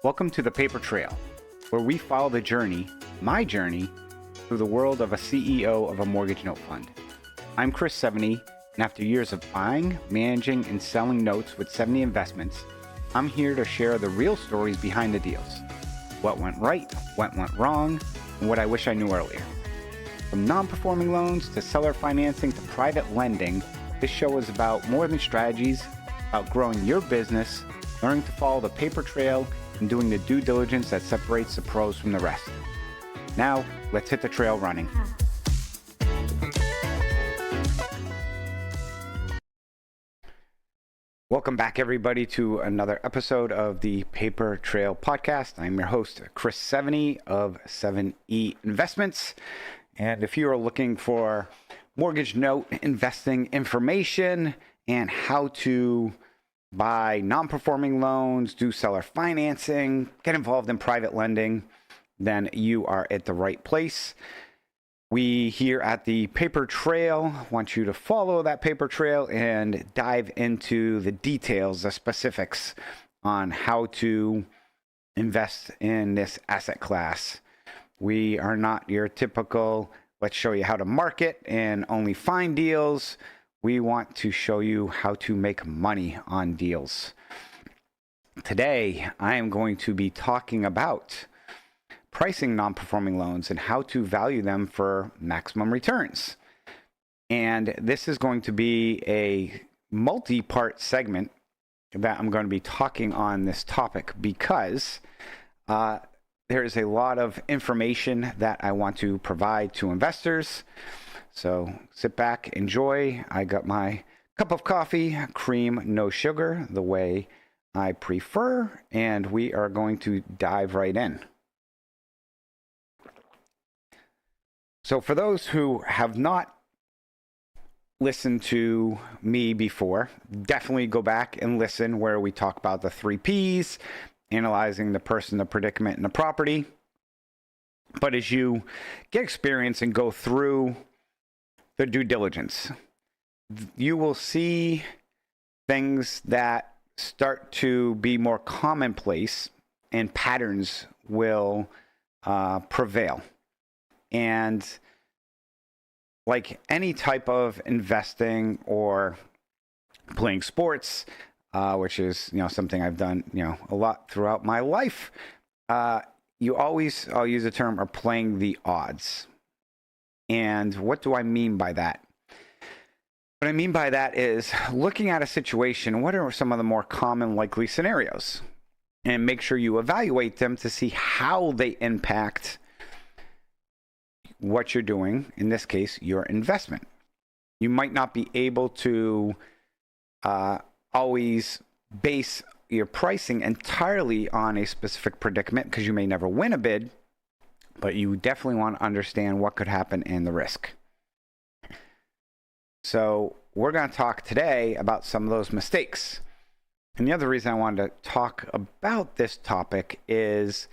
Welcome to the Paper Trail, where we follow the journey, my journey, through the world of a CEO of a mortgage note fund. I'm Chris 70, and after years of buying, managing, and selling notes with 70 investments, I'm here to share the real stories behind the deals. What went right, what went wrong, and what I wish I knew earlier. From non-performing loans to seller financing to private lending, this show is about more than strategies, about growing your business, learning to follow the paper trail, and doing the due diligence that separates the pros from the rest. Now, let's hit the trail running. Welcome back, everybody, to another episode of the Paper Trail Podcast. I'm your host, Chris 70 of 7E Investments. And if you are looking for mortgage note investing information and how to buy non-performing loans, do seller financing, get involved in private lending, then you are at the right place. We here at the Paper Trail want you to follow that paper trail and dive into the details, the specifics on how to invest in this asset class. We are not your typical, let's show you how to market and only find deals. We want to show you how to make money on deals. Today, I am going to be talking about pricing non-performing loans and how to value them for maximum returns. And this is going to be a multi-part segment that I'm going to be talking on this topic because there is a lot of information that I want to provide to investors. So sit back, enjoy. I got my cup of coffee, cream, no sugar, the way I prefer, and we are going to dive right in. So for those who have not listened to me before, definitely go back and listen where we talk about the 3 Ps, analyzing the person, the predicament, and the property. But as you get experience and go through the due diligence, you will see things that start to be more commonplace and patterns will prevail. And like any type of investing or playing sports, which is, something I've done, a lot throughout my life, you always, I'll use the term, are playing the odds. And what do I mean by that? What I mean by that is looking at a situation, what are some of the more common likely scenarios? And make sure you evaluate them to see how they impact what you're doing, in this case, your investment. You might not be able to always base your pricing entirely on a specific predicament because you may never win a bid, but you definitely want to understand what could happen and the risk. So we're going to talk today about some of those mistakes. And the other reason I wanted to talk about this topic is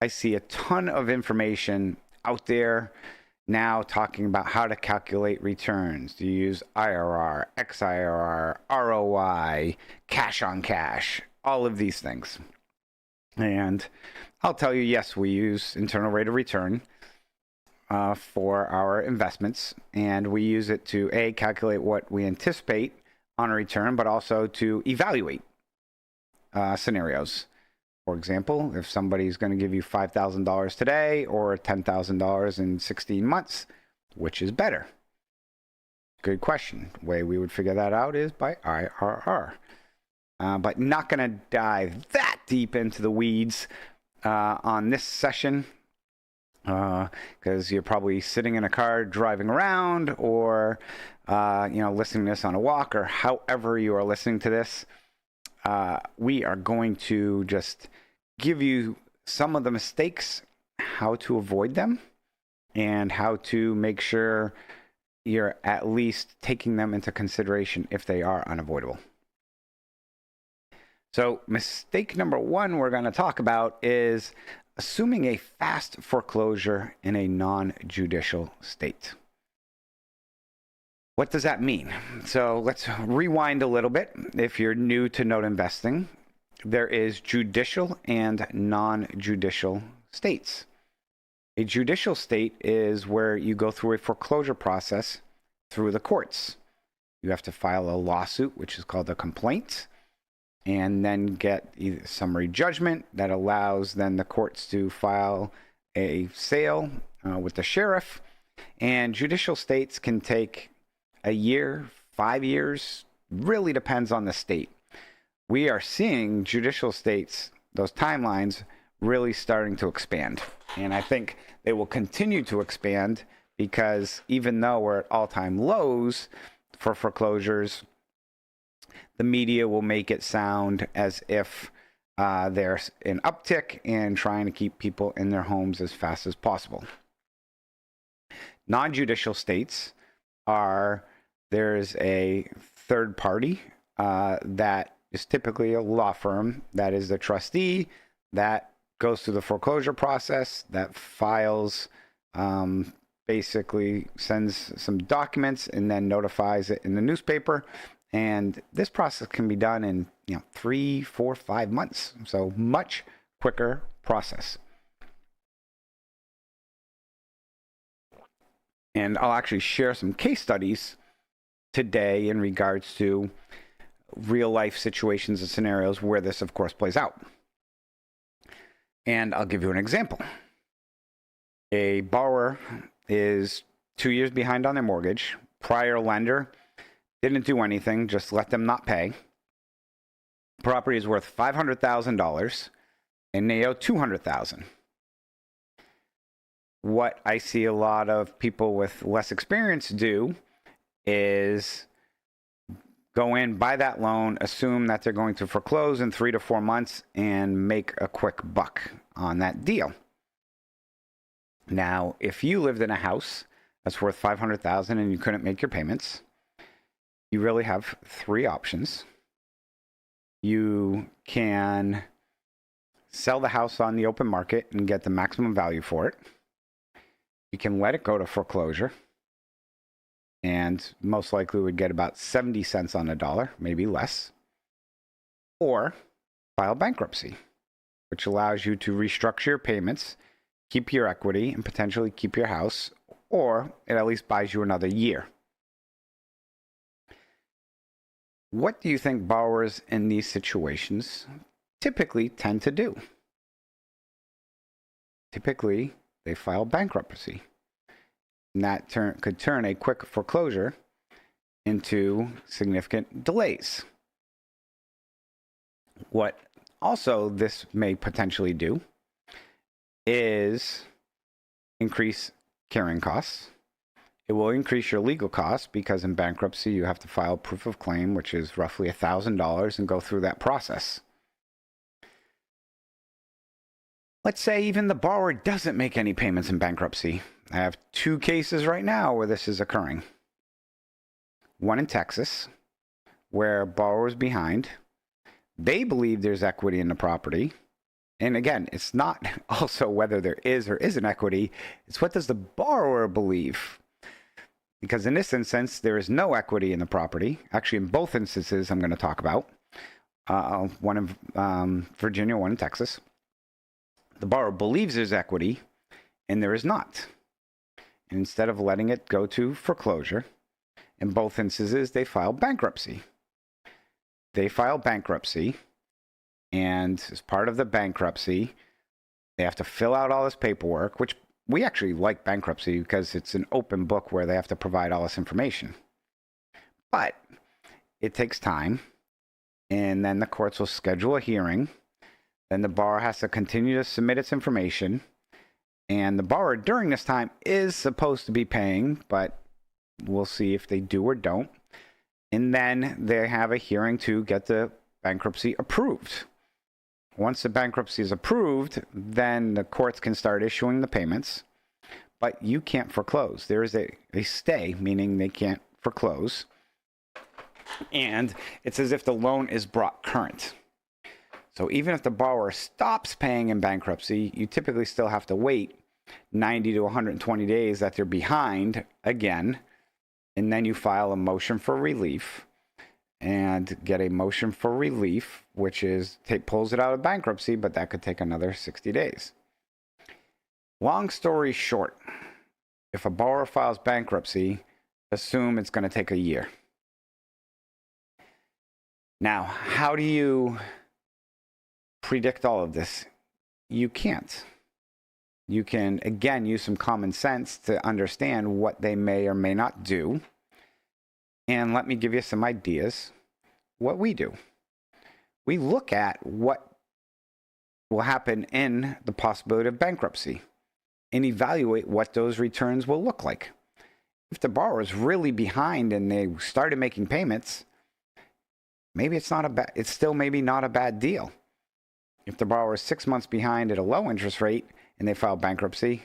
I see a ton of information out there now talking about how to calculate returns. Do you use IRR, XIRR, ROI, cash on cash, all of these things. And I'll tell you, yes, we use internal rate of return for our investments, and we use it to calculate what we anticipate on a return, but also to evaluate scenarios. For example, if somebody's going to give you $5,000 today or $10,000 in 16 months, which is better? Good question. The way we would figure that out is by IRR. But not going to dive that deep into the weeds on this session because you're probably sitting in a car driving around or listening to this on a walk or however you are listening to this. We are going to just give you some of the mistakes, how to avoid them, and how to make sure you're at least taking them into consideration if they are unavoidable. So mistake number 1 we're going to talk about is assuming a fast foreclosure in a non-judicial state. What does that mean? So let's rewind a little bit. If you're new to note investing, there is judicial and non-judicial states. A judicial state is where you go through a foreclosure process through the courts. You have to file a lawsuit, which is called a complaint, and then get either summary judgment that allows then the courts to file a sale with the sheriff. And judicial states can take a year, 5 years, really depends on the state. We are seeing judicial states, those timelines, really starting to expand. And I think they will continue to expand because even though we're at all-time lows for foreclosures, the media will make it sound as if there's an uptick in trying to keep people in their homes as fast as possible. Non-judicial states are, there's a third party that is typically a law firm that is the trustee that goes through the foreclosure process, that files, basically sends some documents and then notifies it in the newspaper. And this process can be done in 3, 4, 5 months. So much quicker process. And I'll actually share some case studies today in regards to real life situations and scenarios where this, of course, plays out. And I'll give you an example. A borrower is 2 years behind on their mortgage. Prior lender didn't do anything, just let them not pay. Property is worth $500,000 and they owe $200,000. What I see a lot of people with less experience do is go in, buy that loan, assume that they're going to foreclose in 3 to 4 months and make a quick buck on that deal. Now, if you lived in a house that's worth $500,000 and you couldn't make your payments, you really have 3 options. You can sell the house on the open market and get the maximum value for it. You can let it go to foreclosure and most likely would get about 70 cents on the dollar, maybe less. Or file bankruptcy, which allows you to restructure your payments, keep your equity, and potentially keep your house, or it at least buys you another year. What do you think borrowers in these situations typically tend to do? Typically, they file bankruptcy. And that could turn a quick foreclosure into significant delays. What also this may potentially do is increase carrying costs. It will increase your legal costs because in bankruptcy you have to file proof of claim, which is roughly $1,000, and go through that process. Let's say even the borrower doesn't make any payments in bankruptcy. I have 2 cases right now where this is occurring. One in Texas, where borrower's behind. They believe there's equity in the property. And again, it's not also whether there is or isn't equity. It's what does the borrower believe? Because in this instance, there is no equity in the property. Actually, in both instances I'm going to talk about. One in Virginia, one in Texas. The borrower believes there's equity, and there is not. And instead of letting it go to foreclosure, in both instances, they file bankruptcy. They file bankruptcy, and as part of the bankruptcy, they have to fill out all this paperwork, which we actually like bankruptcy because it's an open book where they have to provide all this information. But it takes time, and then the courts will schedule a hearing. Then the borrower has to continue to submit its information. And the borrower during this time is supposed to be paying, but we'll see if they do or don't. And then they have a hearing to get the bankruptcy approved. Once the bankruptcy is approved, then the courts can start issuing the payments. But you can't foreclose. There is a stay, meaning they can't foreclose. And it's as if the loan is brought current. So even if the borrower stops paying in bankruptcy, you typically still have to wait 90 to 120 days that they're behind again. And then you file a motion for relief. and get a motion for relief, which is pulls it out of bankruptcy, but that could take another 60 days. Long story short, if a borrower files bankruptcy, assume it's going to take a year. Now, how do you predict all of this? You can't. You can, again, use some common sense to understand what they may or may not do. And let me give you some ideas. What we do. We look at what will happen in the possibility of bankruptcy and evaluate what those returns will look like. If the borrower is really behind and they started making payments, maybe it's still maybe not a bad deal. If the borrower is 6 months behind at a low interest rate and they file bankruptcy,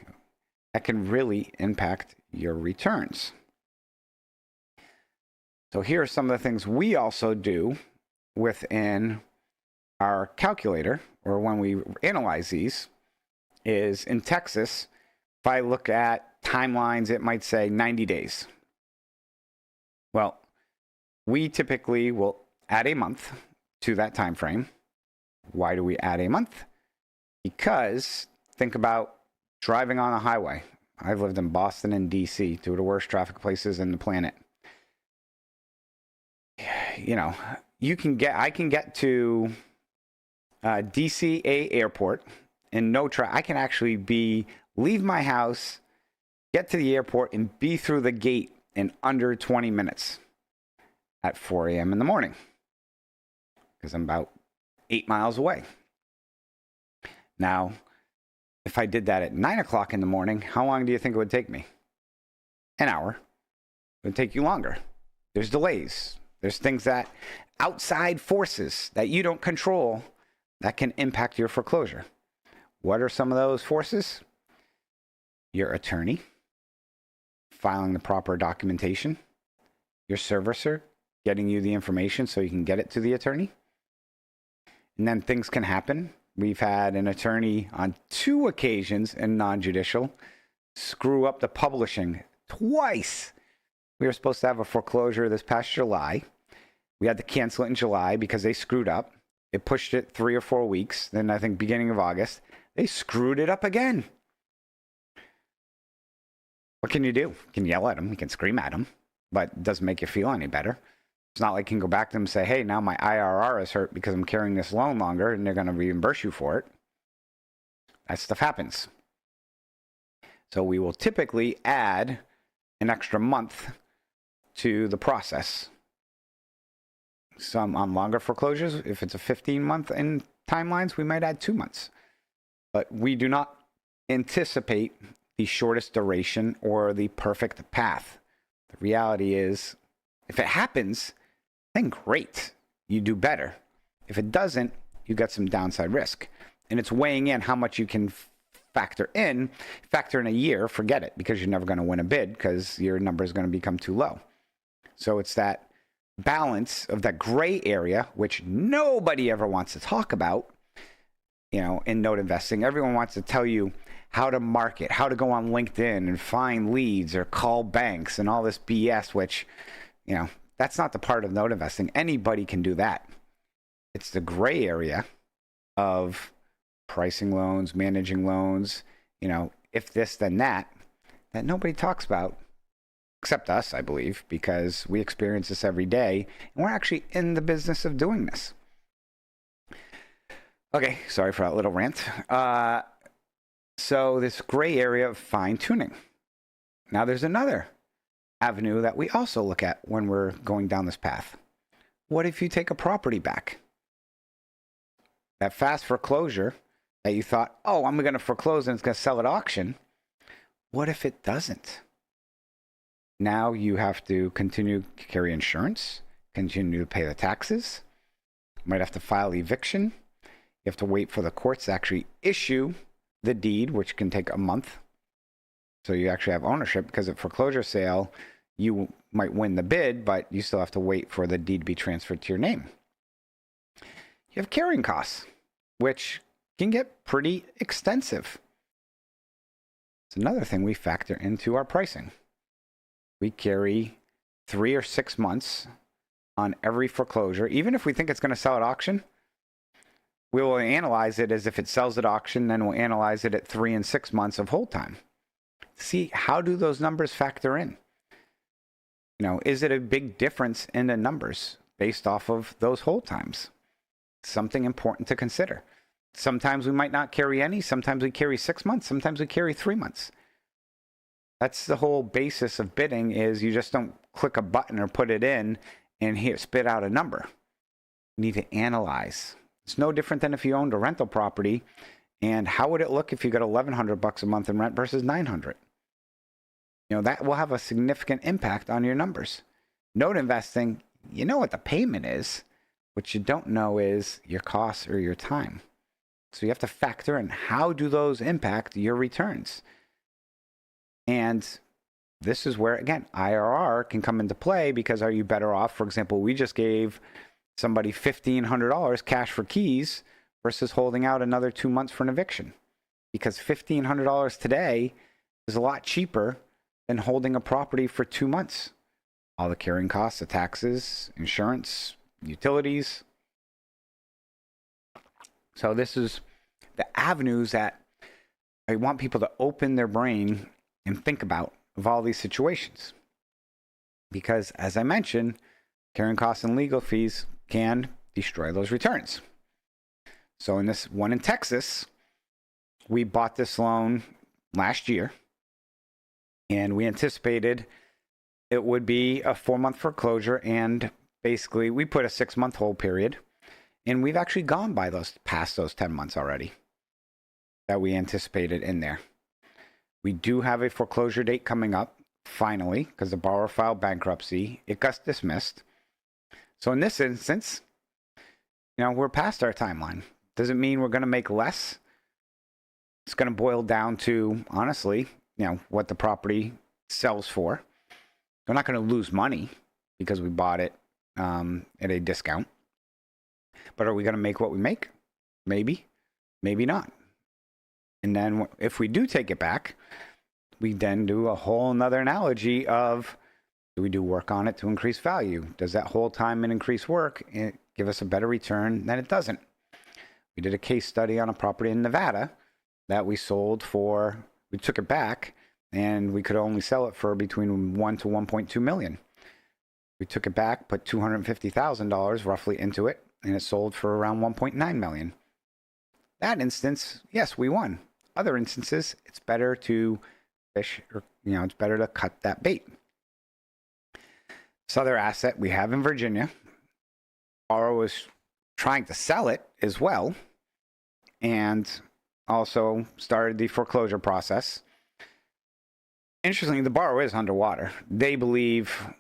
that can really impact your returns. So here are some of the things we also do within our calculator, or when we analyze these, is in Texas, if I look at timelines, it might say 90 days. Well, we typically will add a month to that time frame. Why do we add a month? Because think about driving on a highway. I've lived in Boston and DC, two of the worst traffic places in the planet. You know, I can get to DCA airport in no traffic. I can actually leave my house, get to the airport, and be through the gate in under 20 minutes at 4 a.m. in the morning, because I'm about 8 miles away. Now, if I did that at 9 o'clock in the morning, how long do you think it would take me? An hour. It would take you longer. There's delays. There's things that outside forces that you don't control that can impact your foreclosure. What are some of those forces? Your attorney filing the proper documentation, your servicer getting you the information so you can get it to the attorney. And then things can happen. We've had an attorney on 2 occasions in non-judicial screw up the publishing twice. We were supposed to have a foreclosure this past July. We had to cancel it in July because they screwed up. It pushed it 3 or 4 weeks. Then I think beginning of August, they screwed it up again. What can you do? You can yell at them. You can scream at them. But it doesn't make you feel any better. It's not like you can go back to them and say, hey, now my IRR is hurt because I'm carrying this loan longer and they're going to reimburse you for it. That stuff happens. So we will typically add an extra month to the process. Some on longer foreclosures, if it's a 15-month in timelines, we might add 2 months. But we do not anticipate the shortest duration or the perfect path. The reality is, if it happens, then great, you do better. If it doesn't, you got some downside risk. And it's weighing in how much you can factor in. Factor in a year, forget it, because you're never going to win a bid because your number is going to become too low. So it's that balance of that gray area, which nobody ever wants to talk about, you know, in note investing. Everyone wants to tell you how to market, how to go on LinkedIn and find leads or call banks and all this BS, which, you know, that's not the part of note investing. Anybody can do that. It's the gray area of pricing loans, managing loans, you know, if this, then that nobody talks about. Except us, I believe, because we experience this every day, and we're actually in the business of doing this. Okay, sorry for that little rant. So this gray area of fine-tuning. Now there's another avenue that we also look at when we're going down this path. What if you take a property back? That fast foreclosure that you thought, oh, I'm going to foreclose and it's going to sell at auction. What if it doesn't? Now you have to continue to carry insurance, continue to pay the taxes. You might have to file eviction. You have to wait for the courts to actually issue the deed, which can take a month. So you actually have ownership, because at foreclosure sale, you might win the bid, but you still have to wait for the deed to be transferred to your name. You have carrying costs, which can get pretty extensive. It's another thing we factor into our pricing. We carry 3 or 6 months on every foreclosure. Even if we think it's going to sell at auction, we will analyze it as if it sells at auction, then we'll analyze it at 3 and 6 months of hold time. See, how do those numbers factor in? Is it a big difference in the numbers based off of those hold times? Something important to consider. Sometimes we might not carry any. Sometimes we carry 6 months. Sometimes we carry 3 months. That's the whole basis of bidding, is you just don't click a button or put it in and here spit out a number. You need to analyze. It's no different than if you owned a rental property, and how would it look if you got $1,100 a month in rent versus $900? That will have a significant impact on your numbers. Note investing, you know what the payment is. What you don't know is your costs or your time. So you have to factor in, how do those impact your returns? And this is where, again, IRR can come into play, because are you better off? For example, we just gave somebody $1,500 cash for keys versus holding out another 2 months for an eviction, because $1,500 today is a lot cheaper than holding a property for 2 months. All the carrying costs, the taxes, insurance, utilities. So this is the avenues that I want people to open their brain and think about of all these situations. Because as I mentioned, carrying costs and legal fees can destroy those returns. So in this one in Texas, we bought this loan last year, and we anticipated it would be a 4-month foreclosure, and basically we put a 6-month hold period, and we've actually gone by past those 10 months already that we anticipated in there. We do have a foreclosure date coming up, finally, because the borrower filed bankruptcy. It got dismissed. So in this instance, we're past our timeline. Doesn't mean we're going to make less. It's going to boil down to, honestly, what the property sells for. We're not going to lose money because we bought it at a discount. But are we going to make what we make? Maybe, maybe not. And then if we do take it back, we then do a whole nother analogy of, do we do work on it to increase value? Does that whole time and increase work give us a better return than it doesn't? We did a case study on a property in Nevada that we sold for, we took it back, and we could only sell it for between 1 to 1.2 million. We took it back, put $250,000 roughly into it, and it sold for around 1.9 million. That instance, yes, we won. Other instances, it's better to fish, or it's better to cut that bait. This other asset we have in Virginia, borrower was trying to sell it as well, and also started the foreclosure process. Interestingly, the borrower is underwater. They believe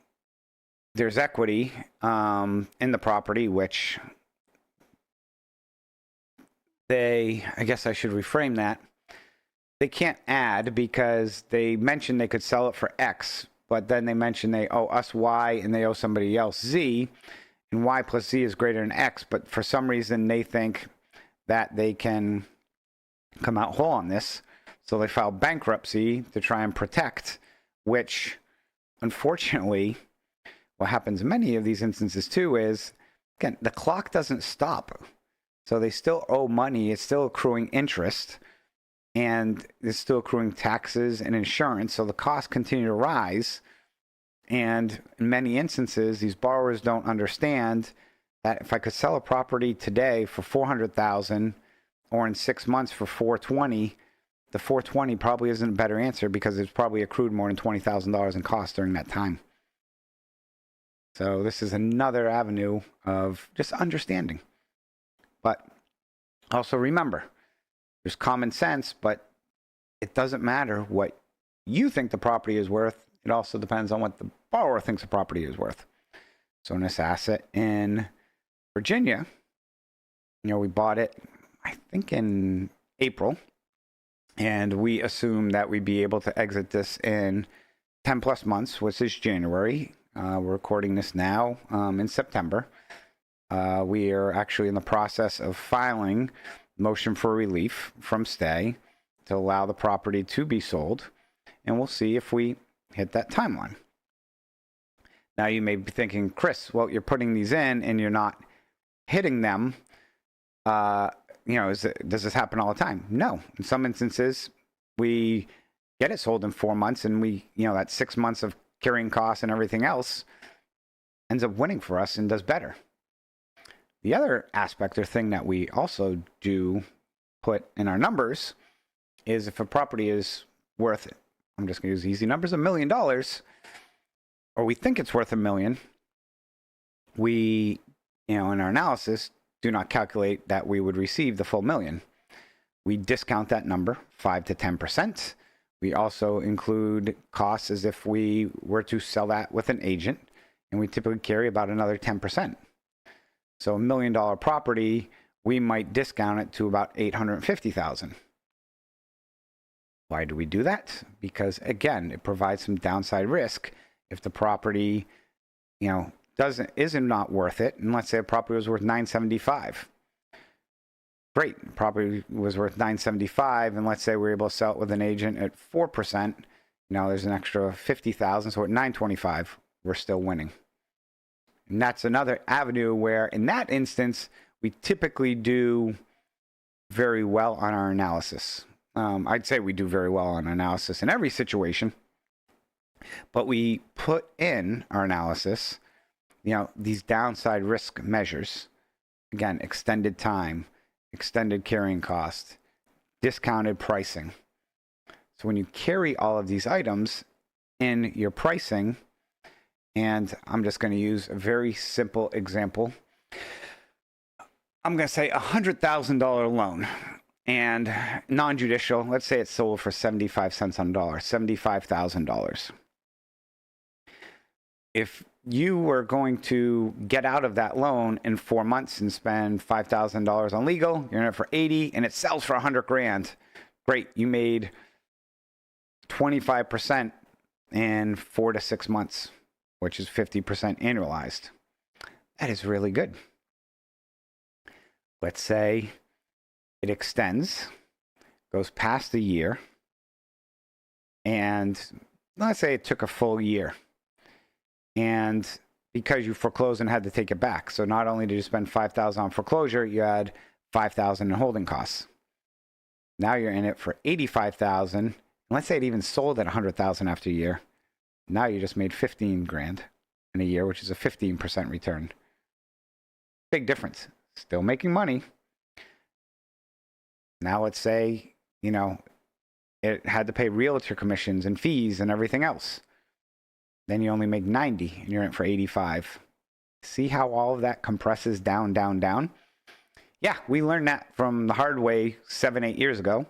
there's equity in the property, which I guess I should reframe that. They can't add, because they mentioned they could sell it for X, but then they mentioned they owe us Y and they owe somebody else Z, and Y plus Z is greater than X, but for some reason they think that they can come out whole on this. So they filed bankruptcy to try and protect, which unfortunately, what happens in many of these instances too is, again, the clock doesn't stop. So they still owe money, it's still accruing interest, and it's still accruing taxes and insurance, so the costs continue to rise. And in many instances, these borrowers don't understand that if I could sell a property today for $400,000 or in 6 months for $420,000, the $420,000 probably isn't a better answer, because it's probably accrued more than $20,000 in costs during that time. So this is another avenue of just understanding. But also remember, there's common sense, but it doesn't matter what you think the property is worth. It also depends on what the borrower thinks the property is worth. So in this asset in Virginia, we bought it, I think, in April, and we assumed that we'd be able to exit this in 10 plus months, which is January. We're recording this now in September. We are actually in the process of filing motion for relief from stay to allow the property to be sold, and we'll see if we hit that timeline. Now you may be thinking, Chris, well, you're putting these in and you're not hitting them. Does this happen all the time? No. In some instances, we get it sold in 4 months, and that 6 months of carrying costs and everything else ends up winning for us and does better. The other aspect or thing that we also do put in our numbers is if a property is worth, I'm just going to use easy numbers, $1 million, or we think it's worth $1 million, we, in our analysis, do not calculate that we would receive the full $1 million. We discount that number 5 to 10%. We also include costs as if we were to sell that with an agent, and we typically carry about another 10%. So $1 million property, we might discount it to about $850,000. Why do we do that? Because again, it provides some downside risk if the property, isn't not worth it. And let's say a property was worth $975. Great, property was worth $975, and let's say we're able to sell it with an agent at 4%. Now there's an extra $50,000, so at $925, we're still winning. And that's another avenue where, in that instance, we typically do very well on our analysis. I'd say we do very well on analysis in every situation, but we put in our analysis, these downside risk measures. Again, extended time, extended carrying cost, discounted pricing. So when you carry all of these items in your pricing, and I'm just going to use a very simple example. I'm going to say a $100,000 loan and non-judicial. Let's say it's sold for 75 cents on the dollar, $75,000. If you were going to get out of that loan in 4 months and spend $5,000 on legal, you're in it for 80, and it sells for $100,000. Great, you made 25% in 4 to 6 months, which is 50% annualized. That is really good. Let's say it extends, goes past a year, and let's say it took a full year. And because you foreclosed and had to take it back. So not only did you spend $5,000 on foreclosure, you had $5,000 in holding costs. Now you're in it for $85,000. And let's say it even sold at $100,000 after a year. Now you just made $15,000 in a year, which is a 15% return. Big difference. Still making money. Now let's say, it had to pay realtor commissions and fees and everything else. Then you only make 90 and you're in it for 85. See how all of that compresses down, down, down? Yeah, we learned that from the hard way 7-8 years ago,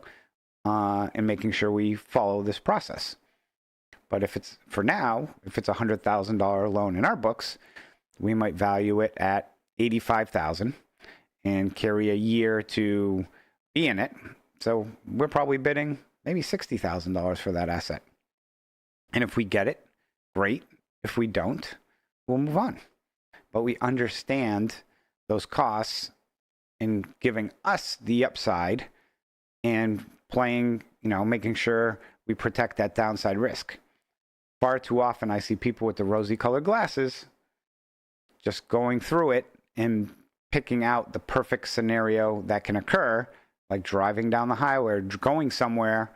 and making sure we follow this process. But if it's a $100,000 loan in our books, we might value it at $85,000 and carry a year to be in it. So we're probably bidding maybe $60,000 for that asset. And if we get it, great. If we don't, we'll move on. But we understand those costs in giving us the upside and playing, making sure we protect that downside risk. Far too often I see people with the rosy colored glasses just going through it and picking out the perfect scenario that can occur, like driving down the highway or going somewhere,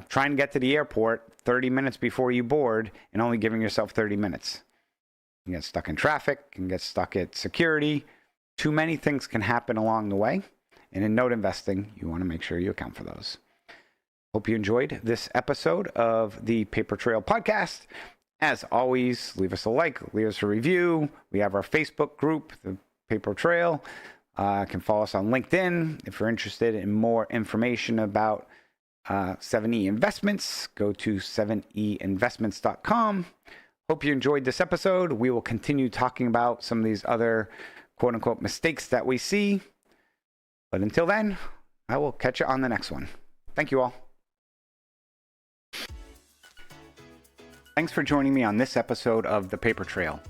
trying to get to the airport 30 minutes before you board and only giving yourself 30 minutes. You get stuck in traffic, you can get stuck at security. Too many things can happen along the way. And in note investing, you want to make sure you account for those. Hope you enjoyed this episode of the Paper Trail podcast. As always, leave us a like, leave us a review. We have our Facebook group, the Paper Trail. You can follow us on LinkedIn. If you're interested in more information about 7E Investments, go to 7einvestments.com. Hope you enjoyed this episode. We will continue talking about some of these other quote-unquote mistakes that we see. But until then, I will catch you on the next one. Thank you all. Thanks for joining me on this episode of The Paper Trail.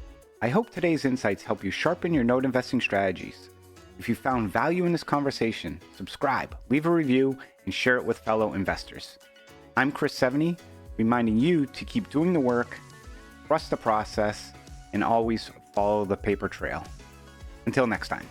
I hope today's insights help you sharpen your note investing strategies. If you found value in this conversation, subscribe, leave a review, and share it with fellow investors. I'm Chris 70, reminding you to keep doing the work, trust the process, and always follow the paper trail. Until next time.